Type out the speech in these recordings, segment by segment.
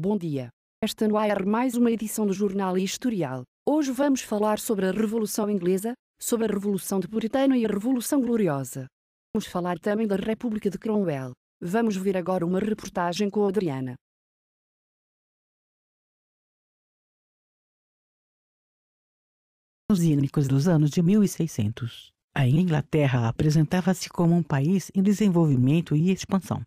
Bom dia. Está no ar mais uma edição do Jornal Historial. Hoje vamos falar sobre a Revolução Inglesa, sobre a Revolução de Puritano e a Revolução Gloriosa. Vamos falar também da República de Cromwell. Vamos ver agora uma reportagem com a Adriana. Nos ínicos dos anos de 1600, a Inglaterra apresentava-se como um país em desenvolvimento e expansão.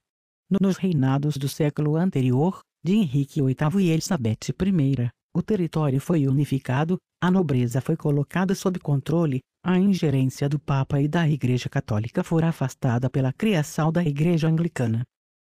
Nos reinados do século anterior, de Henrique VIII e Elizabeth I, o território foi unificado, a nobreza foi colocada sob controle, a ingerência do Papa e da Igreja Católica fora afastada pela criação da Igreja Anglicana.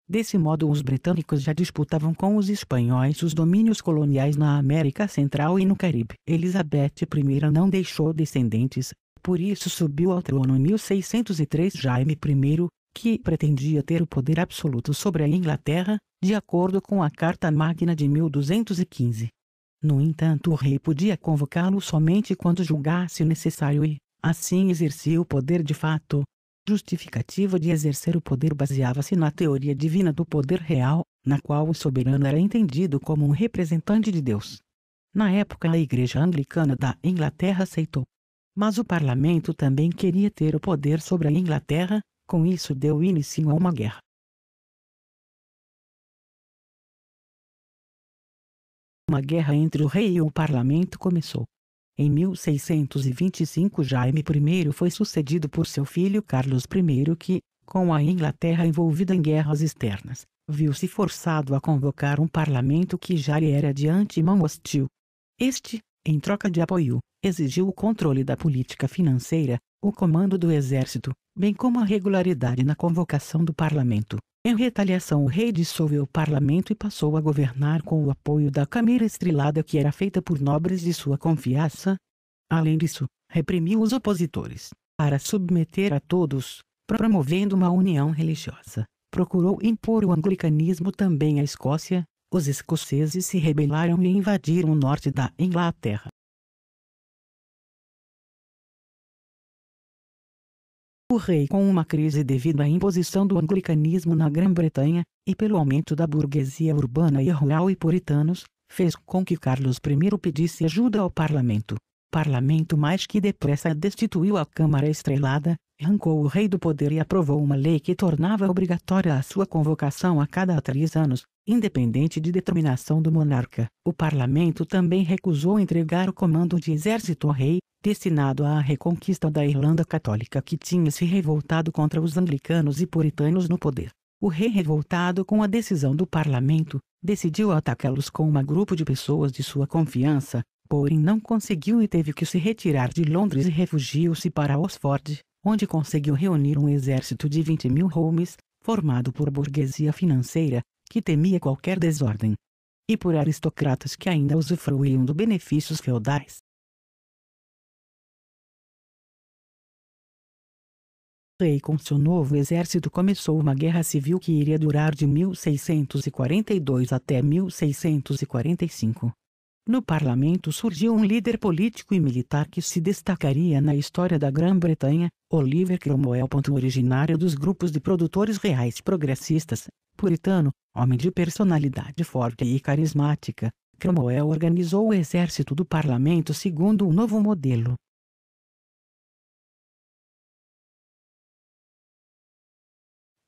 Desse modo, os britânicos já disputavam com os espanhóis os domínios coloniais na América Central e no Caribe. Elizabeth I não deixou descendentes, por isso subiu ao trono em 1603 Jaime I, que pretendia ter o poder absoluto sobre a Inglaterra, de acordo com a Carta Magna de 1215. No entanto, o rei podia convocá-lo somente quando julgasse necessário e, assim, exercia o poder de fato. Justificativa de exercer o poder baseava-se na teoria divina do poder real, na qual o soberano era entendido como um representante de Deus. Na época, a Igreja Anglicana da Inglaterra aceitou. Mas o parlamento também queria ter o poder sobre a Inglaterra, com isso deu início a uma guerra. Uma guerra entre o rei e o parlamento começou. Em 1625 Jaime I foi sucedido por seu filho Carlos I que, com a Inglaterra envolvida em guerras externas, viu-se forçado a convocar um parlamento que já lhe era de antemão hostil. Este, em troca de apoio, exigiu o controle da política financeira, o comando do exército, bem como a regularidade na convocação do parlamento. Em retaliação, o rei dissolveu o parlamento e passou a governar com o apoio da Câmara Estrelada, que era feita por nobres de sua confiança. Além disso, reprimiu os opositores, para submeter a todos, promovendo uma união religiosa. Procurou impor o anglicanismo também à Escócia. Os escoceses se rebelaram e invadiram o norte da Inglaterra. O rei, com uma crise devido à imposição do anglicanismo na Grã-Bretanha, e pelo aumento da burguesia urbana e rural e puritanos, fez com que Carlos I pedisse ajuda ao parlamento. O parlamento mais que depressa destituiu a Câmara Estrelada, arrancou o rei do poder e aprovou uma lei que tornava obrigatória a sua convocação a cada 3 anos, independente de determinação do monarca. O parlamento também recusou entregar o comando de exército ao rei, destinado à reconquista da Irlanda Católica, que tinha se revoltado contra os anglicanos e puritanos no poder. O rei, revoltado com a decisão do parlamento, decidiu atacá-los com um grupo de pessoas de sua confiança, porém não conseguiu e teve que se retirar de Londres e refugiou-se para Oxford, onde conseguiu reunir um exército de 20.000 homens, formado por burguesia financeira, que temia qualquer desordem, e por aristocratas que ainda usufruíam dos benefícios feudais. O rei, com seu novo exército, começou uma guerra civil que iria durar de 1642 até 1645. No parlamento surgiu um líder político e militar que se destacaria na história da Grã-Bretanha, Oliver Cromwell. Originário dos grupos de produtores reais progressistas, puritano, homem de personalidade forte e carismática, Cromwell organizou o exército do parlamento segundo um novo modelo.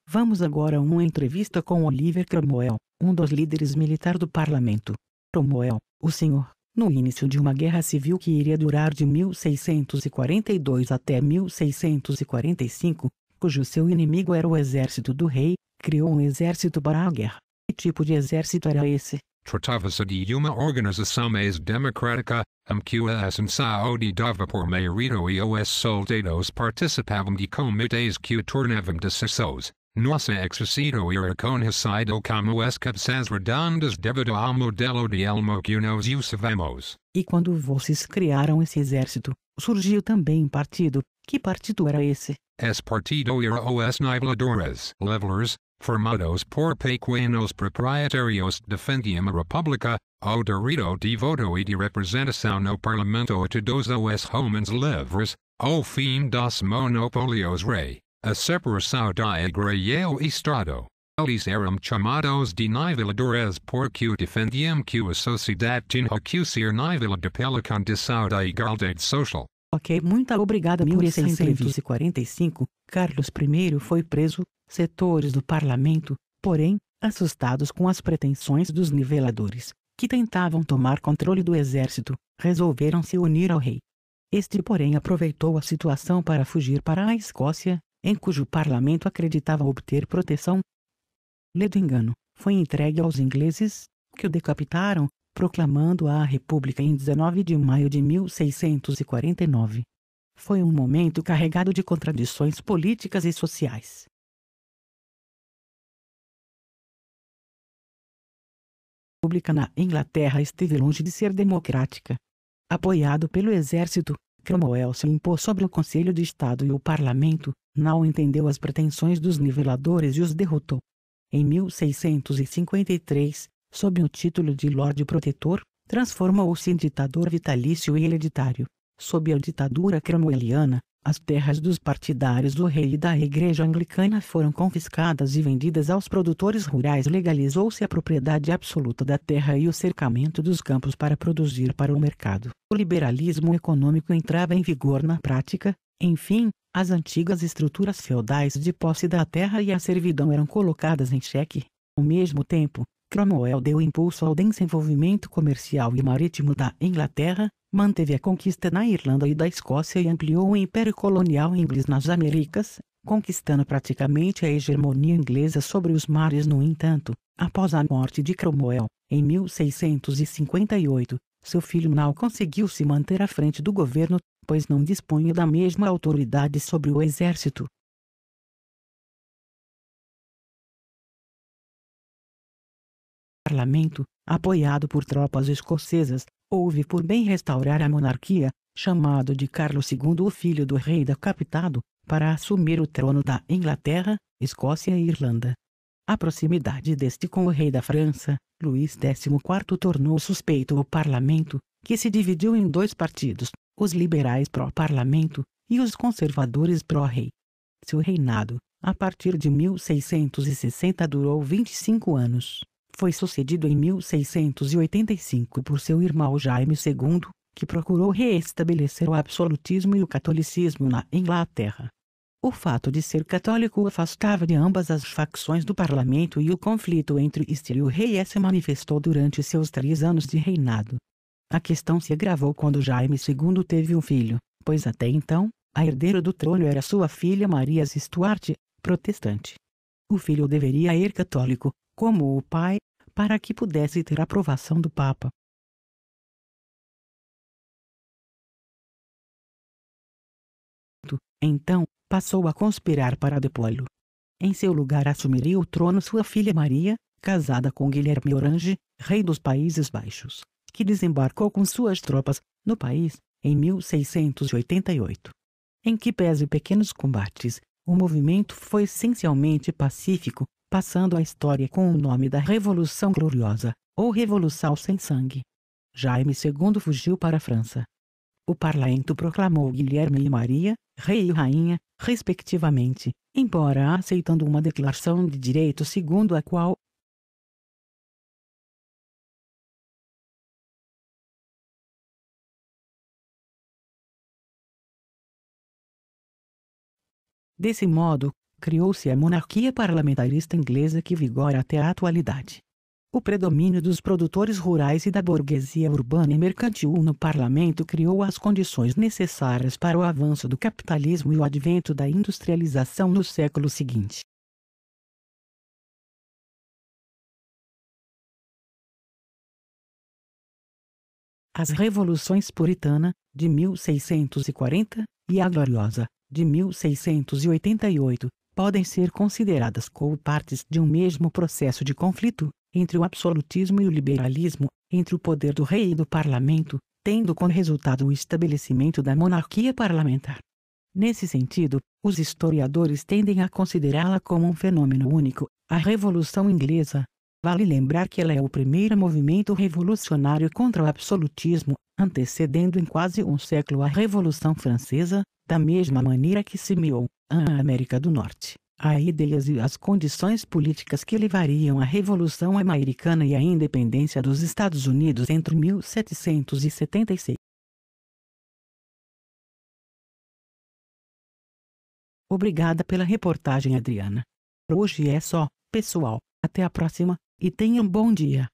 Vamos agora a uma entrevista com Oliver Cromwell, um dos líderes militares do parlamento. Cromwell, o senhor, no início de uma guerra civil que iria durar de 1642 até 1645, cujo seu inimigo era o exército do rei, criou um exército para a guerra. Que tipo de exército era esse? Tratava-se de uma organização mais democrática, que assunção de dava por maioria e os soldados participavam de comitês que tornavam decisões. Nosso exército era conhecido como as cabeças redondas devido ao modelo de elmo que nós usávamos. E quando vocês criaram esse exército, surgiu também um partido. Que partido era esse? Esse partido era os niveladores, levelers, formados por pequenos proprietários que defendiam a república, o direito de voto e de representação no parlamento a todos os homens livres, o fim dos monopólios rei. A separação da igreja e Estado. eles eram chamados de niveladores porque defendiam que a sociedade tinha que ser nivelada pela condição da igualdade social. Ok, muito obrigada. 1645, Carlos I foi preso. Setores do parlamento, porém, assustados com as pretensões dos niveladores, que tentavam tomar controle do exército, resolveram se unir ao rei. Este, porém, aproveitou a situação para fugir para a Escócia, em cujo parlamento acreditava obter proteção. Ledo engano, foi entregue aos ingleses, que o decapitaram, proclamando a República em 19 de maio de 1649. Foi um momento carregado de contradições políticas e sociais. A República na Inglaterra esteve longe de ser democrática. Apoiado pelo exército, Cromwell se impôs sobre o Conselho de Estado e o parlamento, não entendeu as pretensões dos niveladores e os derrotou. Em 1653, sob o título de Lorde Protetor, transformou-se em ditador vitalício e hereditário. Sob a ditadura cromwelliana, as terras dos partidários do rei e da Igreja Anglicana foram confiscadas e vendidas aos produtores rurais. Legalizou-se a propriedade absoluta da terra e o cercamento dos campos para produzir para o mercado. O liberalismo econômico entrava em vigor na prática. Enfim, as antigas estruturas feudais de posse da terra e a servidão eram colocadas em xeque. Ao mesmo tempo, Cromwell deu impulso ao desenvolvimento comercial e marítimo da Inglaterra, manteve a conquista na Irlanda e da Escócia e ampliou o império colonial inglês nas Américas, conquistando praticamente a hegemonia inglesa sobre os mares. No entanto, após a morte de Cromwell, em 1658, seu filho não conseguiu se manter à frente do governo, pois não dispunha da mesma autoridade sobre o exército. O parlamento, apoiado por tropas escocesas, houve por bem restaurar a monarquia, chamado de Carlos II, o filho do rei decapitado, para assumir o trono da Inglaterra, Escócia e Irlanda. A proximidade deste com o rei da França, Luís XIV, tornou suspeito o parlamento, que se dividiu em dois partidos, os liberais pró-parlamento e os conservadores pró-rei. Seu reinado, a partir de 1660, durou 25 anos. Foi sucedido em 1685 por seu irmão Jaime II, que procurou reestabelecer o absolutismo e o catolicismo na Inglaterra. O fato de ser católico o afastava de ambas as facções do parlamento e o conflito entre este e o rei se manifestou durante seus 3 anos de reinado. A questão se agravou quando Jaime II teve um filho, pois até então, a herdeira do trono era sua filha Maria Stuart, protestante. O filho deveria ser católico, como o pai, para que pudesse ter a aprovação do Papa. Então, passou a conspirar para depô-lo. Em seu lugar assumiria o trono sua filha Maria, casada com Guilherme Orange, rei dos Países Baixos, que desembarcou com suas tropas no país em 1688. Em que pese pequenos combates, o movimento foi essencialmente pacífico, passando à história com o nome da Revolução Gloriosa, ou Revolução Sem Sangue. Jaime II fugiu para a França. O parlamento proclamou Guilherme e Maria, rei e rainha, respectivamente, embora aceitando uma declaração de direito segundo a qual desse modo, criou-se a monarquia parlamentarista inglesa que vigora até a atualidade. O predomínio dos produtores rurais e da burguesia urbana e mercantil no parlamento criou as condições necessárias para o avanço do capitalismo e o advento da industrialização no século seguinte. As revoluções puritana, de 1640, e a gloriosa, de 1688, podem ser consideradas como partes de um mesmo processo de conflito entre o absolutismo e o liberalismo, entre o poder do rei e do parlamento, tendo como resultado o estabelecimento da monarquia parlamentar. Nesse sentido, os historiadores tendem a considerá-la como um fenômeno único, a Revolução Inglesa. Vale lembrar que ela é o primeiro movimento revolucionário contra o absolutismo, antecedendo em quase um século a Revolução Francesa, da mesma maneira que semeou a América do Norte. a ideias e as condições políticas que levariam à Revolução Americana e à independência dos Estados Unidos entre 1776. Obrigada pela reportagem, Adriana. Por hoje é só, pessoal. Até a próxima, e tenham um bom dia.